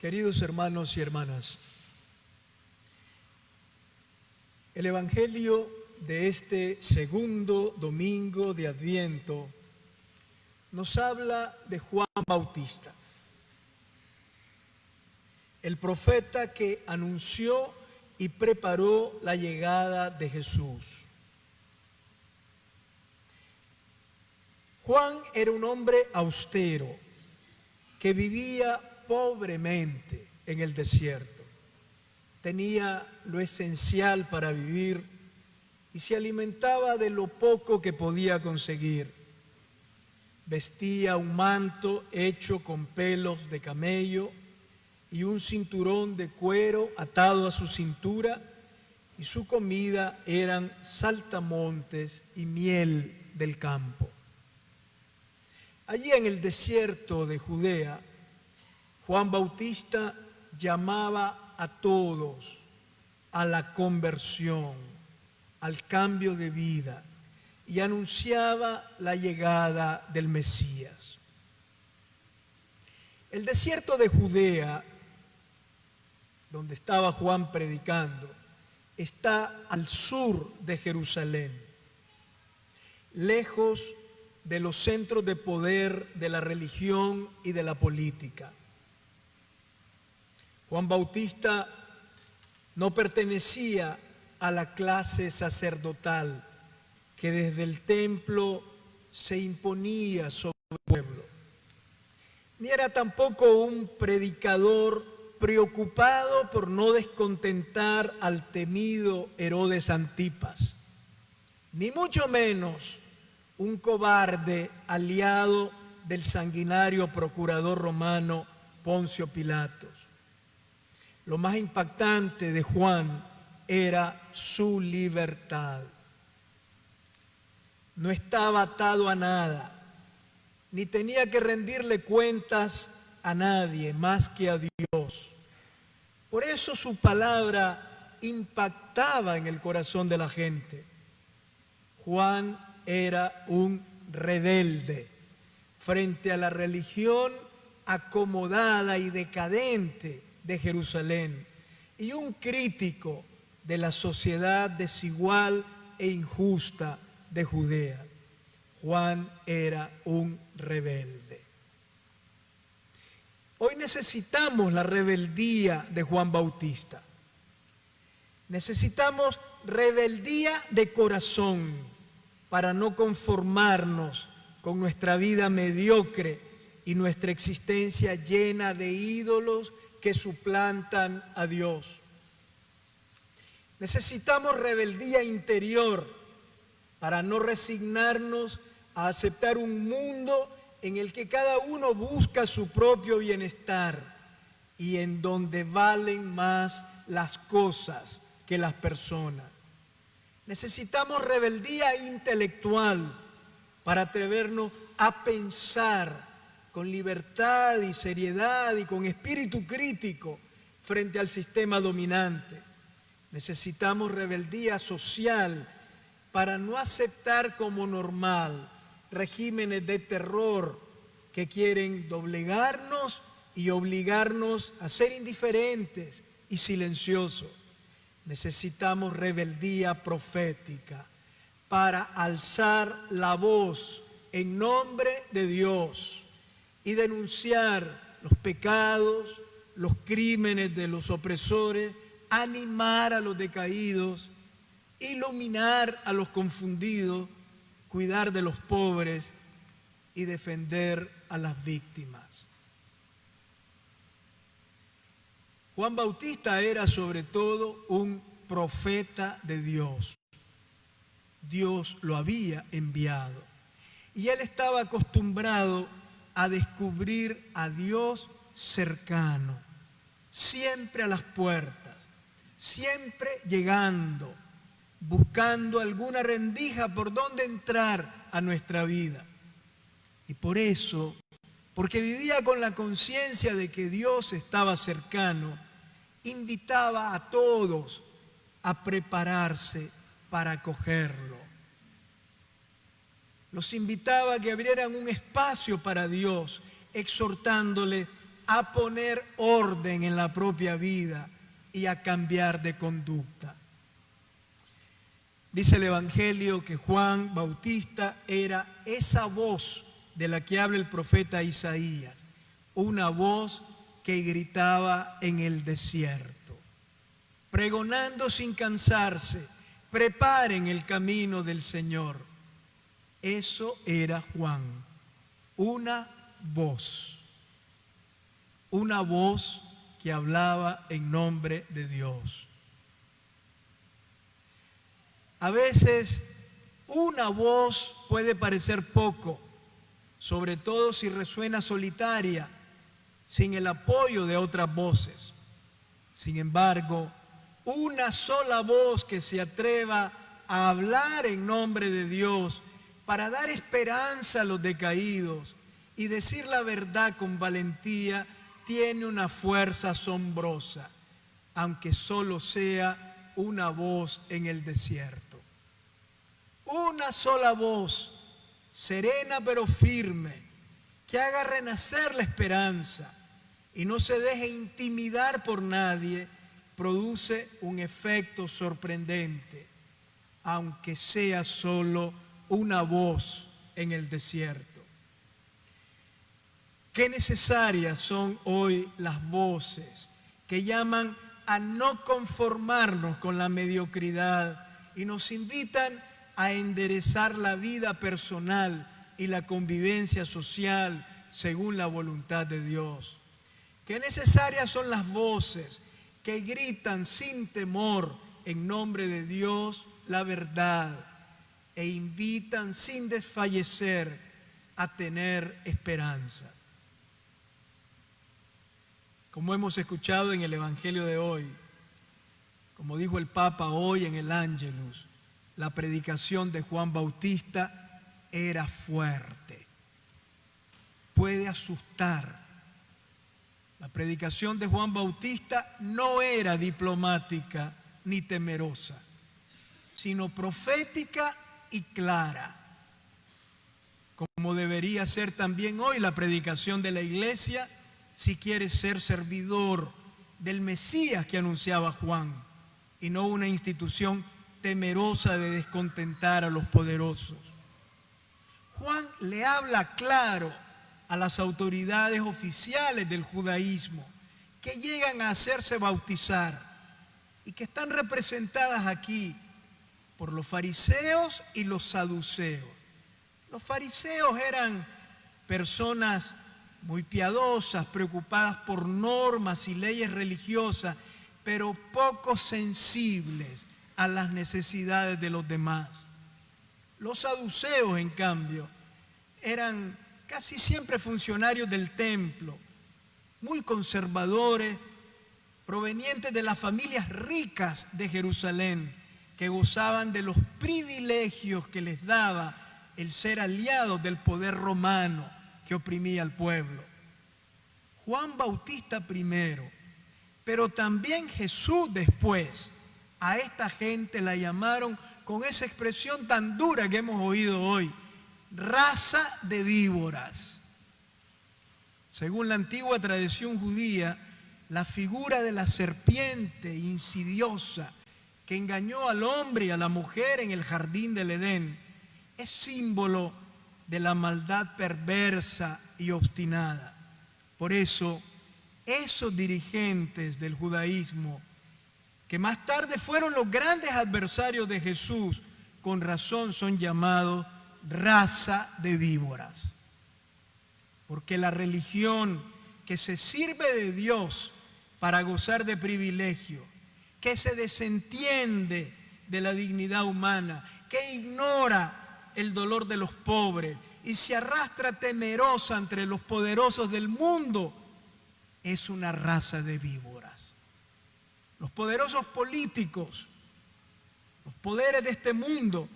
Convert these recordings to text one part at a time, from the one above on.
Queridos hermanos y hermanas, el Evangelio de este segundo domingo de Adviento nos habla de Juan Bautista, el profeta que anunció y preparó la llegada de Jesús. Juan era un hombre austero que vivía pobremente en el desierto. Tenía lo esencial para vivir y se alimentaba de lo poco que podía conseguir. Vestía un manto hecho con pelos de camello y un cinturón de cuero atado a su cintura, y su comida eran saltamontes y miel del campo. Allí en el desierto de Judea, Juan Bautista llamaba a todos a la conversión, al cambio de vida, y anunciaba la llegada del Mesías. El desierto de Judea, donde estaba Juan predicando, está al sur de Jerusalén, lejos de los centros de poder de la religión y de la política. Juan Bautista no pertenecía a la clase sacerdotal que desde el templo se imponía sobre el pueblo, ni era tampoco un predicador preocupado por no descontentar al temido Herodes Antipas, ni mucho menos un cobarde aliado del sanguinario procurador romano Poncio Pilatos. Lo más impactante de Juan era su libertad. No estaba atado a nada, ni tenía que rendirle cuentas a nadie más que a Dios. Por eso su palabra impactaba en el corazón de la gente. Juan era un rebelde frente a la religión acomodada y decadente de Jerusalén y un crítico de la sociedad desigual e injusta de Judea. Juan era un rebelde. Hoy necesitamos la rebeldía de Juan Bautista. Necesitamos rebeldía de corazón para no conformarnos con nuestra vida mediocre y nuestra existencia llena de ídolos que suplantan a Dios. Necesitamos rebeldía interior para no resignarnos a aceptar un mundo en el que cada uno busca su propio bienestar y en donde valen más las cosas que las personas. Necesitamos rebeldía intelectual para atrevernos a pensar con libertad y seriedad y con espíritu crítico frente al sistema dominante. Necesitamos rebeldía social para no aceptar como normal regímenes de terror que quieren doblegarnos y obligarnos a ser indiferentes y silenciosos. Necesitamos rebeldía profética para alzar la voz en nombre de Dios y denunciar los pecados, los crímenes de los opresores, animar a los decaídos, iluminar a los confundidos, cuidar de los pobres y defender a las víctimas. Juan Bautista era sobre todo un profeta de Dios. Dios lo había enviado y él estaba acostumbrado a descubrir a Dios cercano, siempre a las puertas, siempre llegando, buscando alguna rendija por donde entrar a nuestra vida. Y por eso, porque vivía con la conciencia de que Dios estaba cercano, invitaba a todos a prepararse para acogerlo. Los invitaba a que abrieran un espacio para Dios, exhortándole a poner orden en la propia vida y a cambiar de conducta. Dice el Evangelio que Juan Bautista era esa voz de la que habla el profeta Isaías, una voz que gritaba en el desierto, pregonando sin cansarse: preparen el camino del Señor. Eso era Juan, una voz que hablaba en nombre de Dios. A veces una voz puede parecer poco, sobre todo si resuena solitaria, sin el apoyo de otras voces. Sin embargo, una sola voz que se atreva a hablar en nombre de Dios para dar esperanza a los decaídos y decir la verdad con valentía, tiene una fuerza asombrosa, aunque solo sea una voz en el desierto. Una sola voz, serena pero firme, que haga renacer la esperanza y no se deje intimidar por nadie, produce un efecto sorprendente, aunque sea solo una voz en el desierto. Qué necesarias son hoy las voces que llaman a no conformarnos con la mediocridad y nos invitan a enderezar la vida personal y la convivencia social según la voluntad de Dios. Qué necesarias son las voces que gritan sin temor en nombre de Dios la verdad e invitan sin desfallecer a tener esperanza. Como hemos escuchado en el Evangelio de hoy, como dijo el Papa hoy en el Ángelus, la predicación de Juan Bautista era fuerte, puede asustar. La predicación de Juan Bautista no era diplomática ni temerosa, sino profética y clara, como debería ser también hoy la predicación de la Iglesia si quiere ser servidor del Mesías que anunciaba Juan y no una institución temerosa de descontentar a los poderosos. Juan le habla claro a las autoridades oficiales del judaísmo que llegan a hacerse bautizar y que están representadas aquí por los fariseos y los saduceos. Los fariseos eran personas muy piadosas, preocupadas por normas y leyes religiosas, pero poco sensibles a las necesidades de los demás. Los saduceos, en cambio, eran casi siempre funcionarios del templo, muy conservadores, provenientes de las familias ricas de Jerusalén, que gozaban de los privilegios que les daba el ser aliados del poder romano que oprimía al pueblo. Juan Bautista primero, pero también Jesús después, a esta gente la llamaron con esa expresión tan dura que hemos oído hoy: raza de víboras. Según la antigua tradición judía, la figura de la serpiente insidiosa que engañó al hombre y a la mujer en el jardín del Edén es símbolo de la maldad perversa y obstinada. Por eso, esos dirigentes del judaísmo, que más tarde fueron los grandes adversarios de Jesús, con razón son llamados raza de víboras. Porque la religión que se sirve de Dios para gozar de privilegio, que se desentiende de la dignidad humana, que ignora el dolor de los pobres y se arrastra temerosa entre los poderosos del mundo, es una raza de víboras. Los poderosos políticos, los poderes de este mundo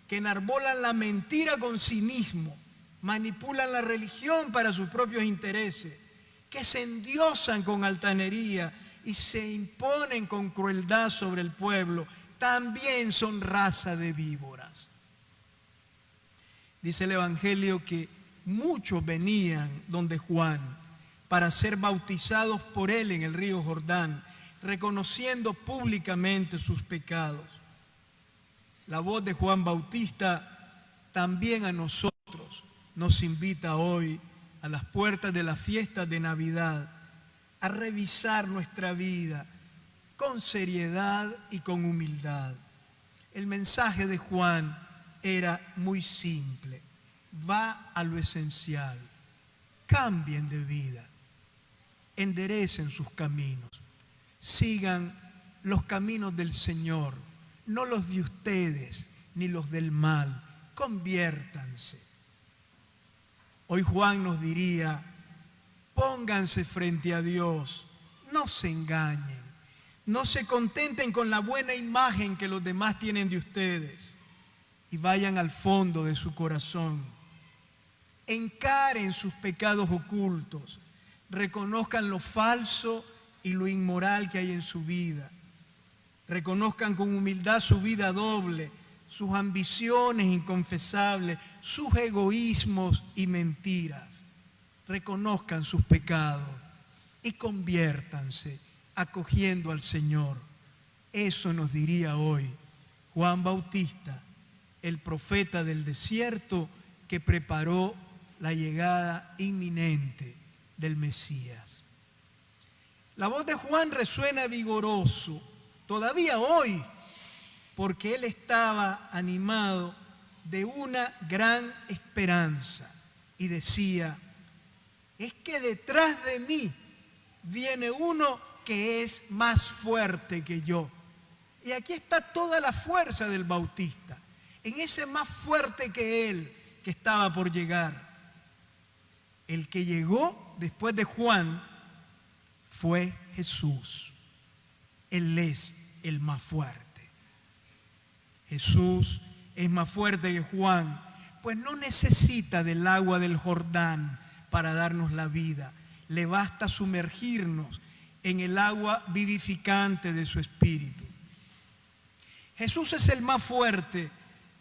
que enarbolan la mentira con cinismo, manipulan la religión para sus propios intereses, que se endiosan con altanería y se imponen con crueldad sobre el pueblo, también son raza de víboras. Dice el Evangelio que muchos venían donde Juan para ser bautizados por él en el río Jordán, reconociendo públicamente sus pecados. La voz de Juan Bautista también a nosotros nos invita hoy, a las puertas de la fiesta de Navidad, a revisar nuestra vida con seriedad y con humildad. El mensaje de Juan era muy simple: va a lo esencial, cambien de vida, enderecen sus caminos, sigan los caminos del Señor, no los de ustedes ni los del mal, conviértanse. Hoy Juan nos diría: pónganse frente a Dios, no se engañen, no se contenten con la buena imagen que los demás tienen de ustedes y vayan al fondo de su corazón. Encaren sus pecados ocultos, reconozcan lo falso y lo inmoral que hay en su vida. Reconozcan con humildad su vida doble, sus ambiciones inconfesables, sus egoísmos y mentiras. Reconozcan sus pecados y conviértanse acogiendo al Señor. Eso nos diría hoy Juan Bautista, el profeta del desierto que preparó la llegada inminente del Mesías. La voz de Juan resuena vigoroso todavía hoy, porque él estaba animado de una gran esperanza y decía: es que detrás de mí viene uno que es más fuerte que yo. Y aquí está toda la fuerza del Bautista, en ese más fuerte que él que estaba por llegar. El que llegó después de Juan fue Jesús. Él es el más fuerte. Jesús es más fuerte que Juan, pues no necesita del agua del Jordán para darnos la vida. Le basta sumergirnos en el agua vivificante de su Espíritu. Jesús es el más fuerte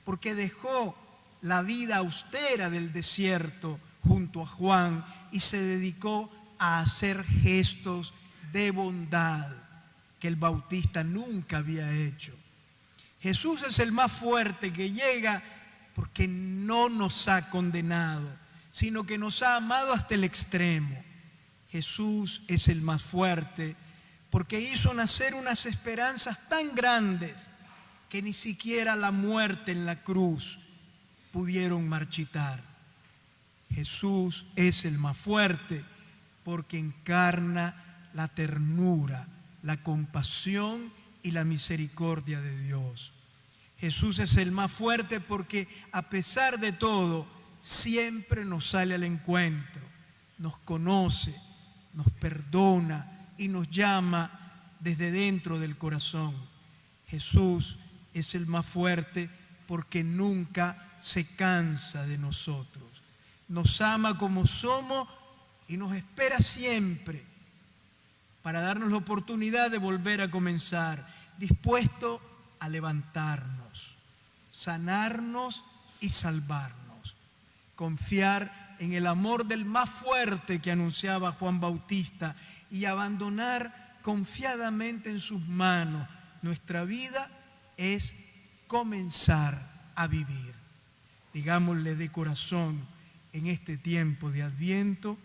porque dejó la vida austera del desierto junto a Juan y se dedicó a hacer gestos de bondad que el Bautista nunca había hecho. Jesús es el más fuerte que llega porque no nos ha condenado, sino que nos ha amado hasta el extremo. Jesús es el más fuerte porque hizo nacer unas esperanzas tan grandes que ni siquiera la muerte en la cruz pudieron marchitar. Jesús es el más fuerte porque encarna la ternura, la compasión y la misericordia de Dios. Jesús es el más fuerte porque a pesar de todo siempre nos sale al encuentro, nos conoce, nos perdona y nos llama desde dentro del corazón. Jesús es el más fuerte porque nunca se cansa de nosotros. Nos ama como somos y nos espera siempre para darnos la oportunidad de volver a comenzar, dispuesto a levantarnos, sanarnos y salvarnos. Confiar en el amor del más fuerte que anunciaba Juan Bautista y abandonar confiadamente en sus manos nuestra vida es comenzar a vivir. Digámosle de corazón en este tiempo de Adviento: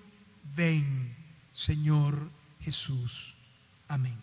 ven, Señor Jesús. Amén.